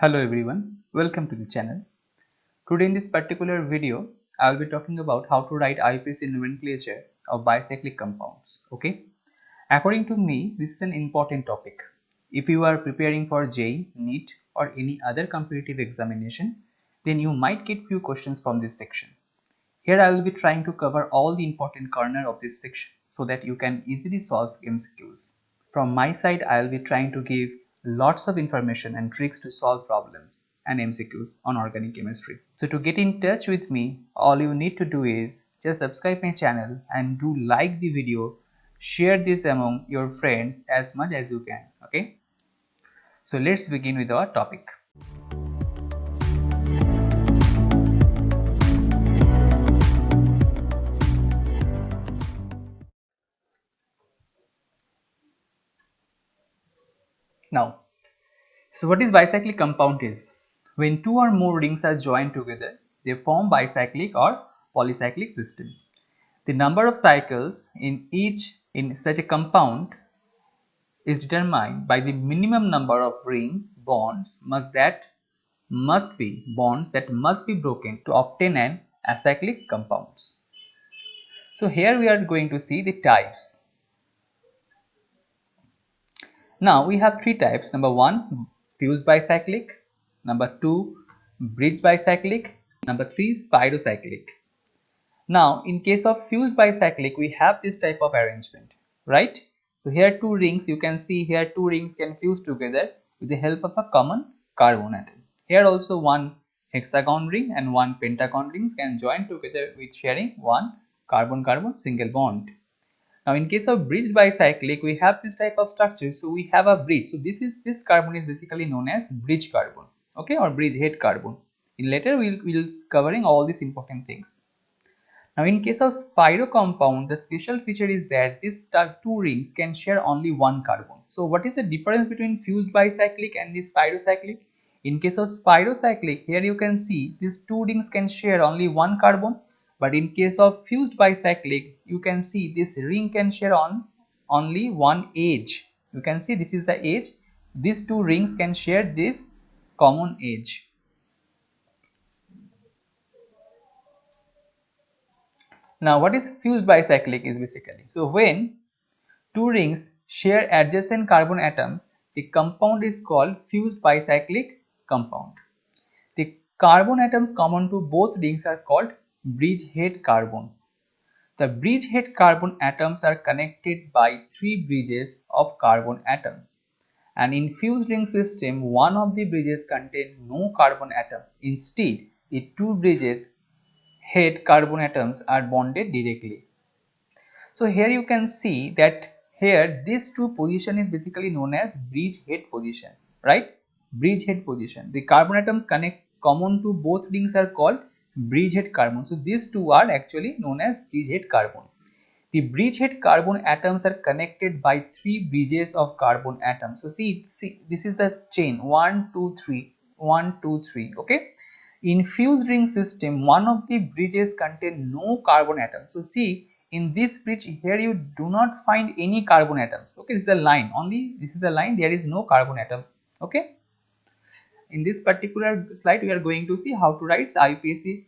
Hello everyone, welcome to the channel. Today in this particular video, I will be talking about how to write IUPAC nomenclature of bicyclic compounds. Okay, according to me, this is an important topic. If you are preparing for JEE, NEET or any other competitive examination, then you might get few questions from this section. Here I will be trying to cover all the important corner of this section so that you can easily solve MCQs. From my side, I will be trying to give lots of information and tricks to solve problems and MCQs on organic chemistry. So to get in touch with me, all you need to do is just subscribe my channel and do like the video, share this among your friends as much as you can. Okay. So let's begin with our topic. Now, so what is bicyclic compound is? When two or more rings are joined together, they form bicyclic or polycyclic system. The number of cycles in such a compound is determined by the minimum number of ring bonds that must be broken to obtain an acyclic compounds. So here we are going to see the types. Now we have three types. Number one, fused bicyclic. Number two, bridged bicyclic. Number three, spirocyclic. Now in case of fused bicyclic, we have this type of arrangement, right? So here two rings, you can see here two rings can fuse together with the help of a common carbon atom. Here also one hexagon ring and one pentagon rings can join together with sharing one carbon-carbon single bond. Now in case of bridged bicyclic, we have this type of structure. So we have a bridge. So this carbon is basically known as bridge carbon, okay, or bridge head carbon. In later we'll covering all these important things. Now in case of spiro compound, the special feature is that these two rings can share only one carbon. So what is the difference between fused bicyclic and the spirocyclic? In case of spirocyclic, here you can see these two rings can share only one carbon, but in case of fused bicyclic, you can see this ring can share only one edge. You can see this is the edge. These two rings can share this common edge. Now what is fused bicyclic is basically, so when two rings share adjacent carbon atoms, the compound is called fused bicyclic compound. The carbon atoms common to both rings are called bridgehead carbon. The bridgehead carbon atoms are connected by three bridges of carbon atoms. And in fused ring system, one of the bridges contain no carbon atom. Instead, the two bridges head carbon atoms are bonded directly. So here you can see that here this two position is basically known as bridgehead position, right? Bridgehead position. The carbon atoms connect common to both rings are called bridgehead carbon. So these two are actually known as bridgehead carbon. The bridgehead carbon atoms are connected by three bridges of carbon atoms. So see this is the chain 1 2 3 1 2 3. Okay. In fused ring system, one of the bridges contain no carbon atom. So see, in this bridge here you do not find any carbon atoms. Okay, this is a line, only this is a line, there is no carbon atom. Okay. In this particular slide, we are going to see how to write IUPAC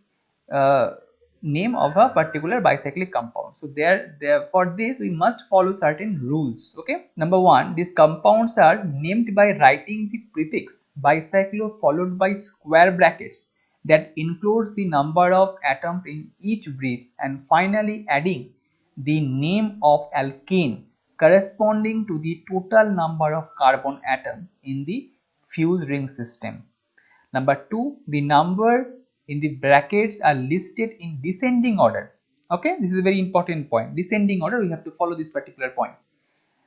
name of a particular bicyclic compound. So there for this we must follow certain rules. Okay. Number one, these compounds are named by writing the prefix bicyclo followed by square brackets that includes the number of atoms in each bridge, and finally adding the name of alkane corresponding to the total number of carbon atoms in the fused ring system. Number two, the number in the brackets are listed in descending order. Okay, this is a very important point. Descending order, we have to follow this particular point.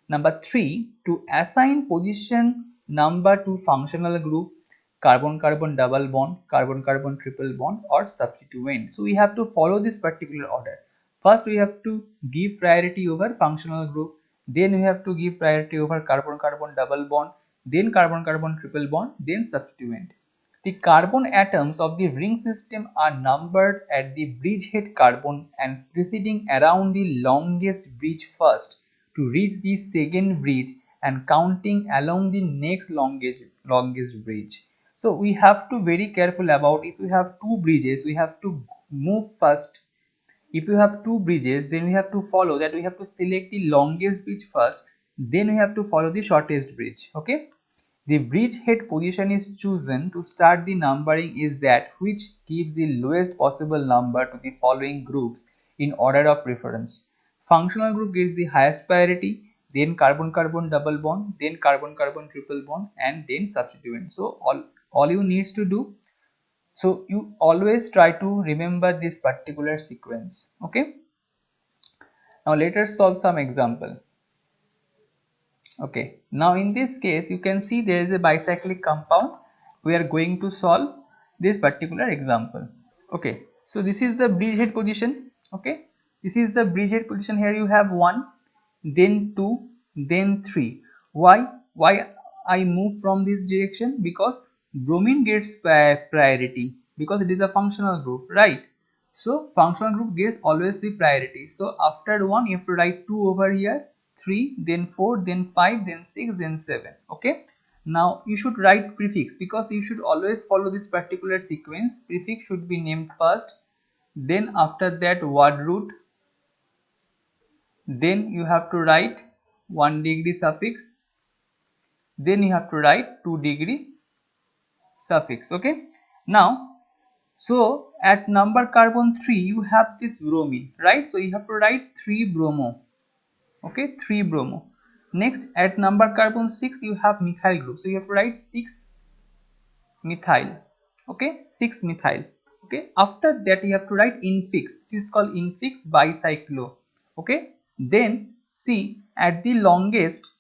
Number three, to assign position number to functional group, carbon-carbon double bond, carbon-carbon triple bond, or substituent. So we have to follow this particular order. First, we have to give priority over functional group. Then we have to give priority over carbon-carbon double bond. Then carbon-carbon triple bond. Then substituent. The carbon atoms of the ring system are numbered at the bridgehead carbon and proceeding around the longest bridge first to reach the second bridge and counting along the next longest bridge. So we have to very careful about, if we have two bridges, we have to move first. If you have two bridges, then we have to follow that, we have to select the longest bridge first, then we have to follow the shortest bridge. Okay, the bridgehead position is chosen to start the numbering is that which gives the lowest possible number to the following groups in order of preference. Functional group gives the highest priority, then carbon carbon double bond, then carbon carbon triple bond, and then substituent. So all you needs to do, so you always try to remember this particular sequence. Okay, now let us solve some example. Okay, now in this case you can see there is a bicyclic compound. We are going to solve this particular example. Okay, so this is the bridgehead position. Okay, this is the bridgehead position. Here you have 1, then 2, then 3. Why I move from this direction? Because bromine gets priority, because it is a functional group, right? So functional group gets always the priority. So after 1 you have to write 2 over here, 3, then 4, then 5, then 6, then 7. Okay, now you should write prefix, because you should always follow this particular sequence. Prefix should be named first, then after that word root, then you have to write 1 degree suffix, then you have to write 2 degree suffix. Okay, now so at number carbon 3 you have this bromine, right? So you have to write 3 bromo. Okay, 3 bromo. Next at number carbon 6 you have methyl group, so you have to write 6 methyl. Okay, 6 methyl. Okay, after that you have to write infix. This is called infix bicyclo. Okay, then see at the longest,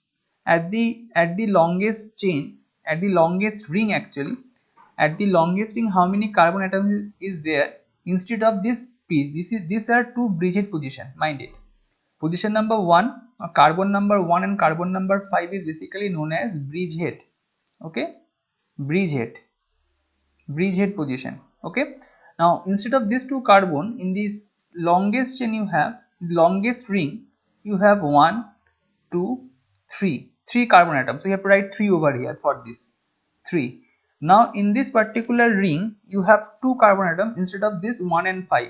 at the longest chain, at the longest ring, actually at the longest ring, how many carbon atoms is there? Instead of this piece, these are two bridgehead position, mind it. Position number 1, carbon number 1 and carbon number 5 is basically known as bridgehead. Okay, bridgehead, bridgehead position. Okay, now instead of these two carbon, in this longest chain you have, longest ring, you have 1 2 3 carbon atoms, so you have to write 3 over here for this 3. Now in this particular ring you have 2 carbon atoms instead of this 1 and 5,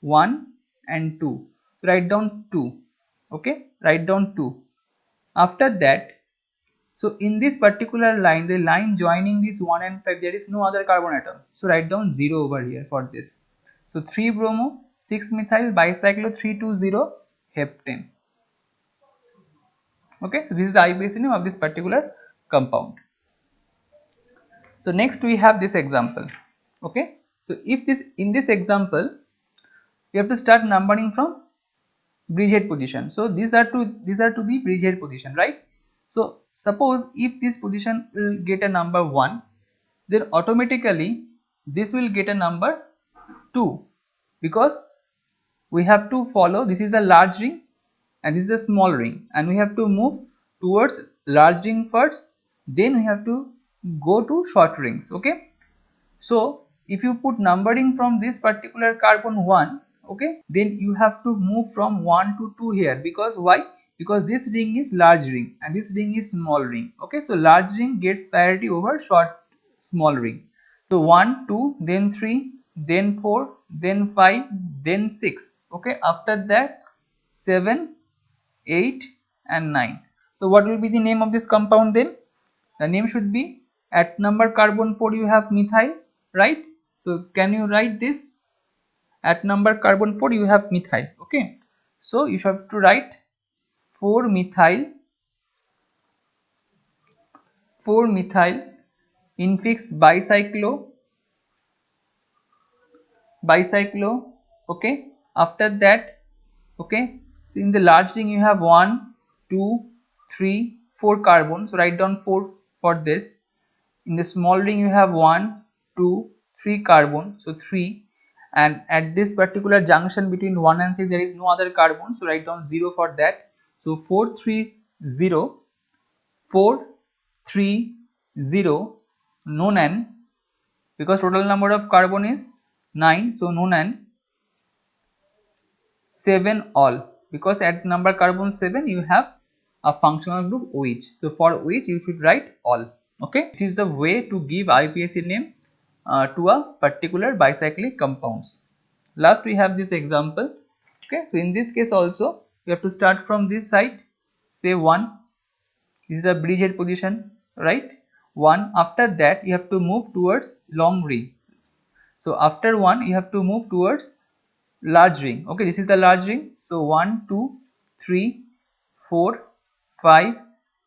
1 and 2, write down 2. Okay, write down 2. After that, so in this particular line, the line joining this 1 and 5, there is no other carbon atom. So write down 0 over here for this. So 3 bromo, 6 methyl, bicyclo 320 heptane. Okay, so this is the IUPAC name of this particular compound. So next we have this example. Okay, so if this, in this example you have to start numbering from bridgehead position. So these are to the bridgehead position, right? So suppose if this position will get a number 1, then automatically this will get a number 2, because we have to follow, this is a large ring and this is a small ring, and we have to move towards large ring first, then we have to go to short rings. Okay, so if you put numbering from this particular carbon 1, okay, then you have to move from 1 to 2 here, because why? Because this ring is large ring and this ring is small ring. Okay, so large ring gets priority over short small ring. So 1 2, then 3, then 4, then 5, then 6. Okay, after that 7 8 and 9. So what will be the name of this compound then? The name should be, at number carbon 4 you have methyl, right? So can you write this? At number carbon 4 you have methyl. Okay, so you have to write 4 methyl, 4 methyl infix bicyclo. Okay, after that, okay, so in the large ring you have 1 2 3 4 carbon, so write down 4 for this. In the small ring you have 1 2 3 carbon, so 3, and at this particular junction between 1 and 6 there is no other carbon, so write down 0 for that. So 4 3 0, 4 3 0, known an, because total number of carbon is 9, so known an 7 all, because at number carbon 7 you have a functional group OH, so for OH you should write all. Okay, this is the way to give IUPAC name to a particular bicyclic compounds. Last we have this example. Okay, so in this case also you have to start from this side, say 1. This is a bridgehead position, right? 1. After that you have to move towards long ring. So after 1 you have to move towards large ring. Okay, this is the large ring. So 1 2 3 4 5.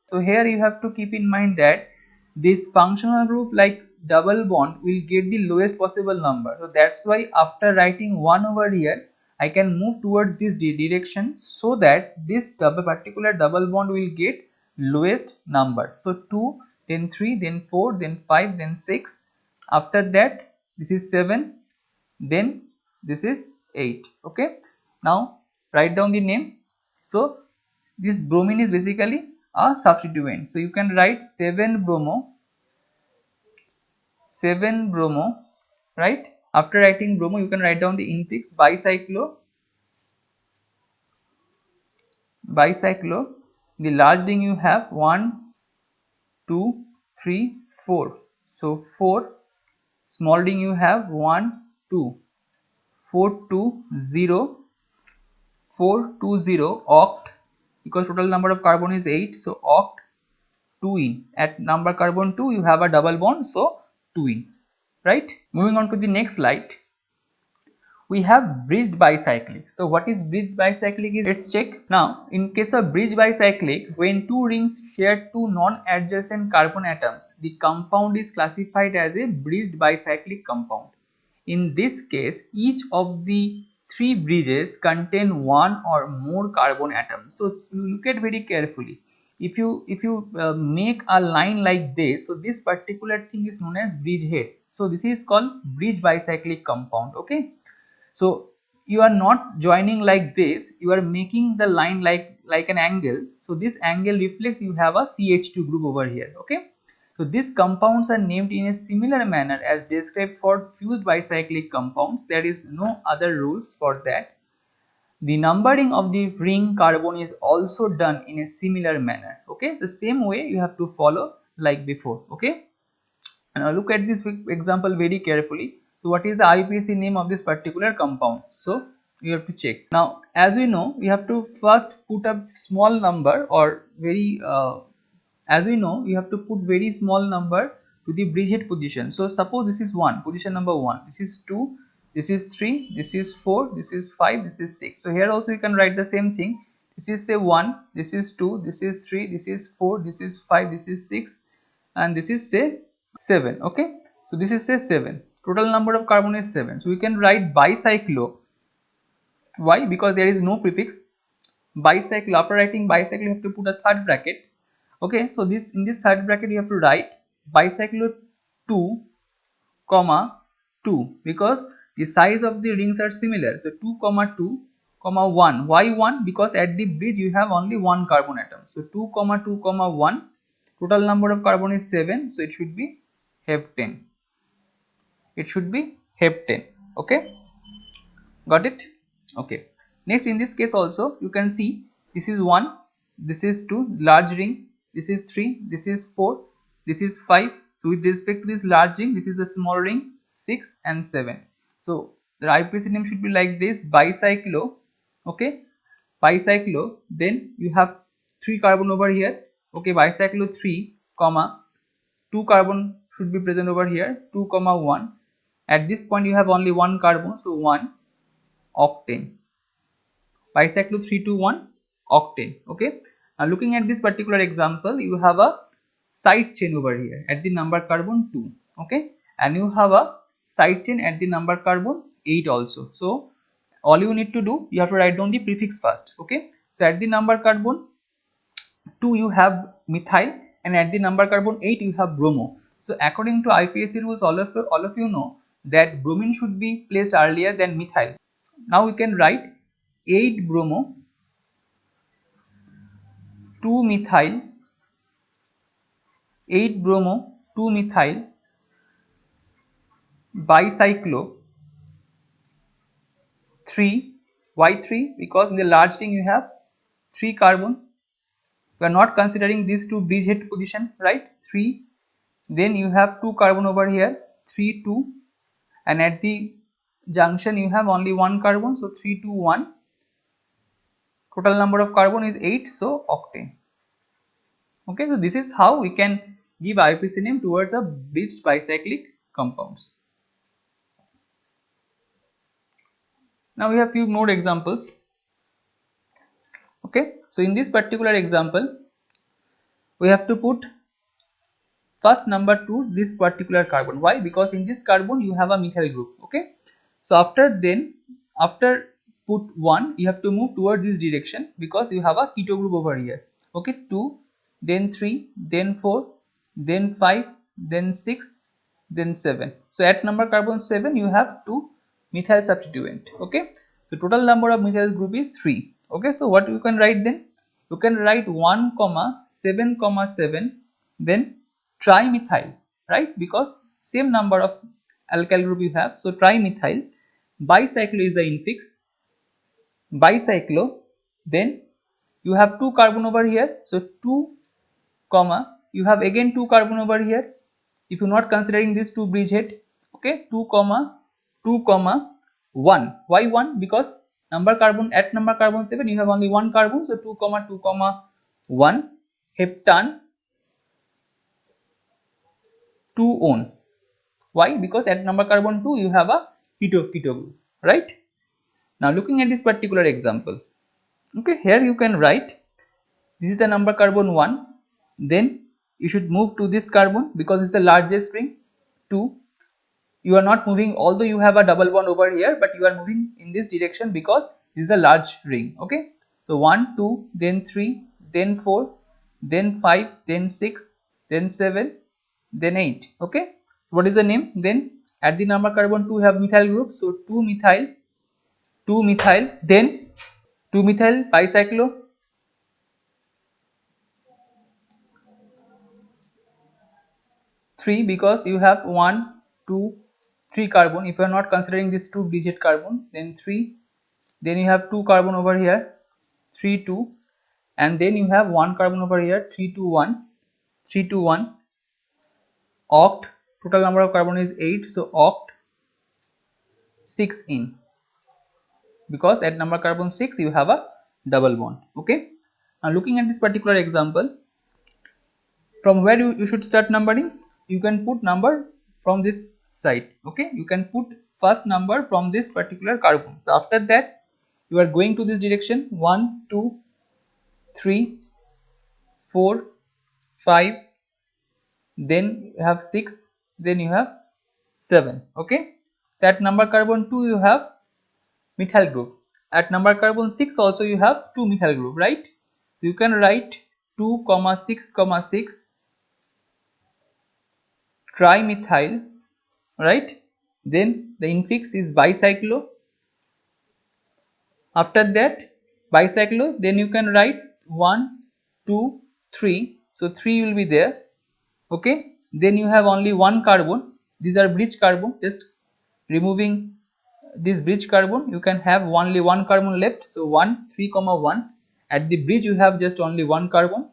So here you have to keep in mind that this functional group like double bond will get the lowest possible number. So that's why after writing 1 over here, I can move towards this direction so that this particular double bond will get lowest number. So 2, then 3, then 4, then 5, then 6. After that this is 7, then this is 8. Okay, now write down the name. So this bromine is basically a substituent, so you can write 7 bromo, right? After writing bromo you can write down the infix bicyclo. The large ring you have 1 2 3 4, so 4. Small ring you have 1 2 4 2 0 420 oct, because total number of carbon is 8, so oct 2 at number carbon 2 you have a double bond, so 2 right? Moving on to the next slide, we have bridged bicyclic. So what is bridged bicyclic is, let's check. Now in case of bridged bicyclic, when two rings share two non-adjacent carbon atoms, the compound is classified as a bridged bicyclic compound. In this case, each of the three bridges contain one or more carbon atoms. So look at very carefully. If you make a line like this, so this particular thing is known as bridgehead. So this is called bridge bicyclic compound. Okay, so you are not joining like this, you are making the line like an angle. So this angle reflects you have a CH2 group over here. Okay, so these compounds are named in a similar manner as described for fused bicyclic compounds. There is no other rules for that. The numbering of the ring carbon is also done in a similar manner. Okay, the same way you have to follow like before. Okay, now look at this example very carefully. So what is the IUPAC name of this particular compound? So you have to check. Now as we know, we have to first put a small number, or very as we know, you have to put very small number to the bridgehead position. So suppose this is 1, position number 1, this is 2, this is 3, this is 4, this is 5, this is 6. So here also you can write the same thing. This is say 1, this is 2, this is 3, this is 4, this is 5, this is 6, and this is say 7. Okay, so this is say 7. Total number of carbon is 7. So we can write bicyclo. Why? Because there is no prefix. Bicyclo. After writing bicycle you have to put a third bracket. Okay, so this, in this third bracket you have to write bicyclo 2 comma 2, because the size of the rings are similar. So 2 comma 2 comma 1. Why 1? Because at the bridge you have only one carbon atom. So 2 comma 2 comma 1. Total number of carbon is 7, so it should be heptane. It should be heptane. Okay, got it? Okay, next in this case also you can see, this is 1, this is 2 large ring, this is 3, this is 4, this is 5. So with respect to this large ring, this is the small ring, 6 and 7. So the IUPAC name should be like this, bicyclo. Okay, bicyclo, then you have 3 carbon over here. Okay, bicyclo 3 comma 2 carbon should be present over here, 2 comma 1. At this point you have only one carbon, so 1 octane. Bicyclo 321 octane. Okay, now looking at this particular example, you have a side chain over here at the number carbon 2. Okay, and you have a side chain at the number carbon 8 also. So all you need to do, you have to write down the prefix first. Okay, so at the number carbon 2 you have methyl, and at the number carbon 8 you have bromo. So according to IUPAC rules, all of you know that bromine should be placed earlier than methyl. Now we can write 8 bromo 2 methyl, 8 bromo 2 methyl bicyclo 3. Why 3? Because in the large ring you have 3 carbon. We are not considering these two bridgehead position, right? 3 then you have 2 carbon over here, 3 2, and at the junction you have only 1 carbon, so 3 2 1. Total number of carbon is 8, so octane. Okay, so this is how we can give IUPAC name towards a bridged bicyclic compounds. Now we have few more examples. Okay, so in this particular example, we have to put first number to this particular carbon. Why? Because in this carbon you have a methyl group. Okay, so after put 1, you have to move towards this direction because you have a keto group over here. Okay, 2, then 3, then 4, then 5, then 6, then 7. So at number carbon 7 you have 2 methyl substituent. Okay, so total number of methyl group is 3. Okay, so what you can write then? You can write 1 comma 7 comma 7, then trimethyl, right? Because same number of alkyl group you have, so trimethyl. Bicyclo is the infix, bicyclo, then you have 2 carbon over here, so 2 comma, you have again 2 carbon over here if you are not considering this 2 bridgehead. Okay, 2 comma 2 comma 1. Why 1? Because number carbon at number carbon 7 you have only 1 carbon, so 2 comma 2 comma 1 heptane 2 one. Why? Because at number carbon 2 you have a keto group, right? Now looking at this particular example, okay, here you can write this is the number carbon 1, then you should move to this carbon because it's the largest ring. 2, you are not moving, although you have a double bond over here, but you are moving in this direction because this is a large ring. Okay, so 1 2, then 3, then 4, then 5, then 6, then 7, then 8. Okay, so what is the name? Then at the number carbon 2 have methyl group, so 2 methyl, then 2 methyl bicyclo, 3 because you have 1 2 3 carbon. If you are not considering this 2 digit carbon, then 3, then you have 2 carbon over here, 3 2, and then you have 1 carbon over here, 3 2 1, 3 2 1, oct. Total number of carbon is 8, so oct 6 in, because at number carbon 6 you have a double bond. Okay, now looking at this particular example, from where you should start numbering, you can put number from this side. Okay, you can put first number from this particular carbon. So after that you are going to this direction, 1 2 3 4 5, then you have 6, then you have 7. Okay, so at number carbon 2 you have methyl group, at number carbon 6 also you have 2 methyl group, right? You can write 2 comma 6 comma 6 trimethyl, right? Then the infix is bicyclo. After that bicyclo, then you can write 1 2 3, so 3 will be there. Okay, then you have only 1 carbon, these are bridge carbon, just removing this bridge carbon you can have only 1 carbon left, so 1 3 comma 1, at the bridge you have just only 1 carbon,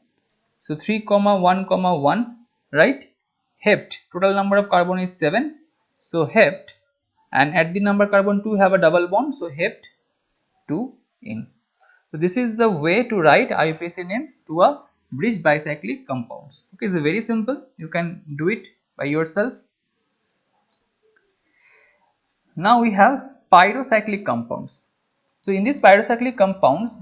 so 3 comma 1 comma 1, right? Hept, total number of carbon is 7, so hept, and at the number carbon 2 have a double bond, so hept 2 in. So this is the way to write IUPAC name to a bridge bicyclic compounds. Okay, it's very simple, you can do it by yourself. Now we have spirocyclic compounds. So in these spirocyclic compounds,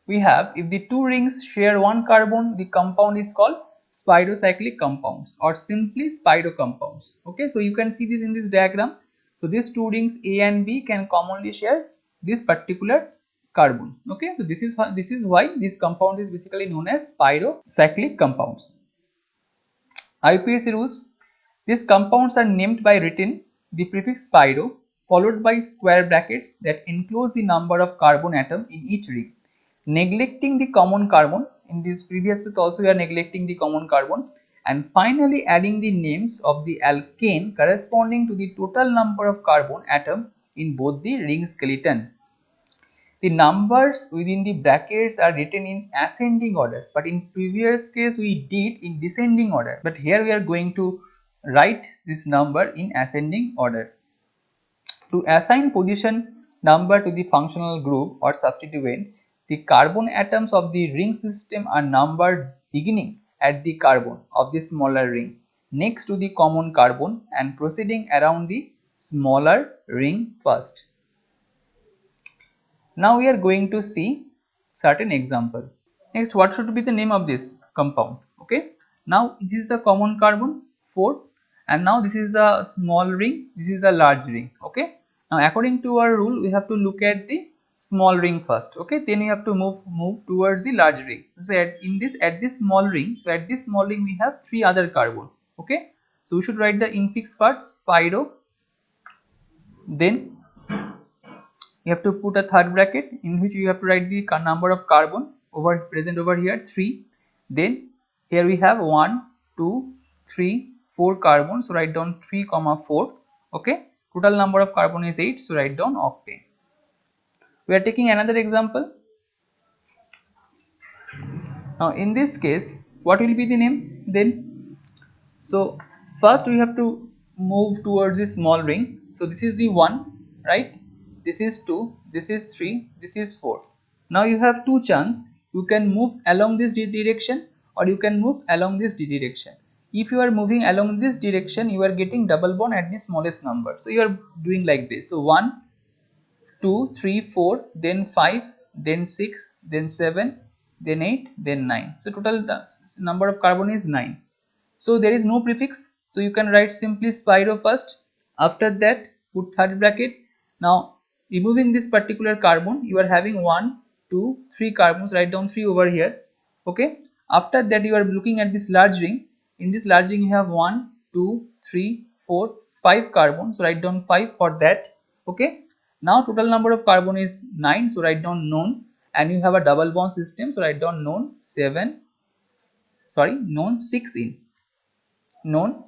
we have, if the two rings share one carbon, the compound is called spirocyclic compounds or simply spiro compounds. Okay, so you can see this in this diagram. So these two rings A and B can commonly share this particular carbon. Okay, so this is why this compound is basically known as spirocyclic compounds. IUPAC rules: these compounds are named by written the prefix spiro followed by square brackets that enclose the number of carbon atom in each ring, neglecting the common carbon. In this previous step also we are neglecting the common carbon, and finally adding the names of the alkane corresponding to the total number of carbon atom in both the ring skeleton. the numbers within the brackets are written in ascending order, but in previous case we did in descending order, but here we are going to write this number in ascending order. To assign position number to the functional group or substituent, the carbon atoms of the ring system are numbered beginning at the carbon of the smaller ring next to the common carbon and proceeding around the smaller ring first. Now we are going to see certain example. Next, what should be the name of this compound? Okay. Now this is a common carbon 4, and now this is a small ring, this is a large ring. Okay. Now according to our rule, we have to look at the small ring first. Okay. Then we have to move towards the large ring. So at this small ring, we have 3 other carbon. Okay. So we should write the infix part spiro. Then you have to put a third bracket in which you have to write the number of carbon present over here 3. Then here we have 1 2 3 4 carbon, so write down 3 comma 4. Okay, total number of carbon is 8, so write down octane. We are taking another example. Now in this case, what will be the name then? So first we have to move towards the small ring. So this is the 1, right? This is 2, this is 3, this is 4. Now you have two chances. You can move along this direction or you can move along this direction. If you are moving along this direction, you are getting double bond at the smallest number. So you are doing like this. So 1 2 3 4, then 5, then 6, then 7, then 8, then 9. So total number of carbon is 9. So there is no prefix, so you can write simply spiro first. After that put third bracket. Now removing this particular carbon, you are having 1 2 3 carbons, write down 3 over here. Okay, after that you are looking at this large ring. In this large ring you have 1 2 3 4 5 carbons, so write down 5 for that. Okay, now total number of carbon is 9, so write down known, and you have a double bond system, so write down known 6 in, known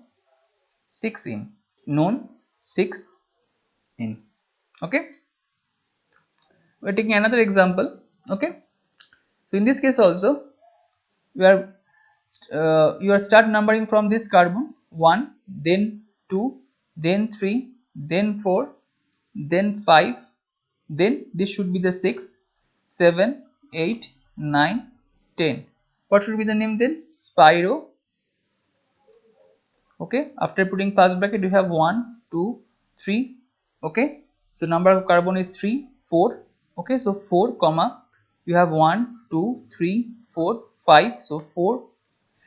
6 in, known 6 in. Okay, we are taking another example. Okay, so in this case also you are start numbering from this carbon 1, then 2, then 3, then 4, then 5, then this should be the 6, 7, 8, 9, 10. What should be the name then? Spiro. Okay, after putting first bracket you have 1 2 3. Okay, so number of carbon is 3 4. Okay, so 4 comma you have 1 2 3 4 5, so 4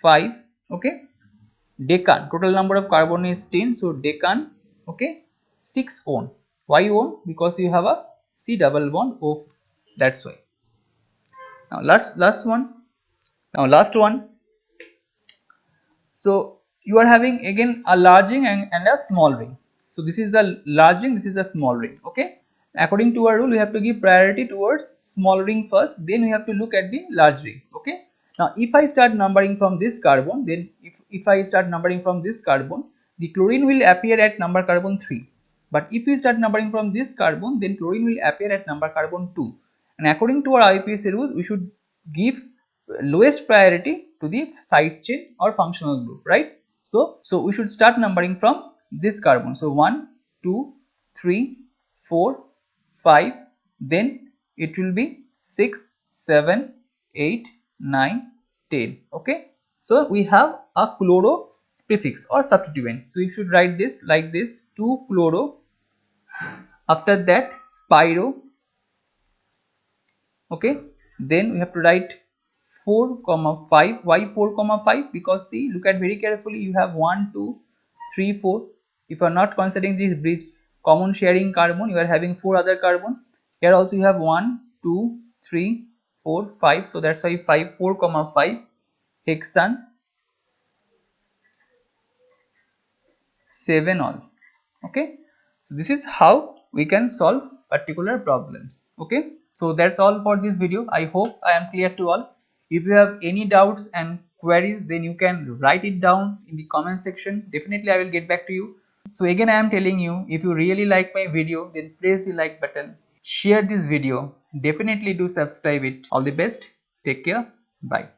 5. Okay, decan, total number of carbon is 10, so decan. Okay, 6 on. Why on? Because you have a C double bond O, that's why. Now last one. So you are having again a large ring and a small ring. So this is the large ring, this is the small ring. Okay, according to our rule, we have to give priority towards small ring first, then we have to look at the large ring. Okay, now if I start numbering from this carbon, then if I start numbering from this carbon, the chlorine will appear at number carbon 3. But if we start numbering from this carbon, then chlorine will appear at number carbon 2. And according to our IUPAC rule, we should give lowest priority to the side chain or functional group, right? So we should start numbering from this carbon. So 1 2 3 4 5, then it will be 6 7 8 9 10. Okay, so we have a chloro prefix or substituent, so you should write this like this: 2 chloro, after that spiro. Okay, then we have to write 4 comma 5. Why 4 comma 5? Because see, look at very carefully, you have 1 2 3 4. If you are not considering this bridge common sharing carbon, you are having 4 other carbon. Here also you have 1 2 3 4 5, so that's why 4 comma 5 hexane 7 all. Okay, so this is how we can solve particular problems. Okay, so that's all for this video. I hope I am clear to all. If you have any doubts and queries, then you can write it down in the comment section. Definitely I will get back to you. So again I am telling you, if you really like my video, then press the like button. share this video, definitely do subscribe it. All the best, take care, bye.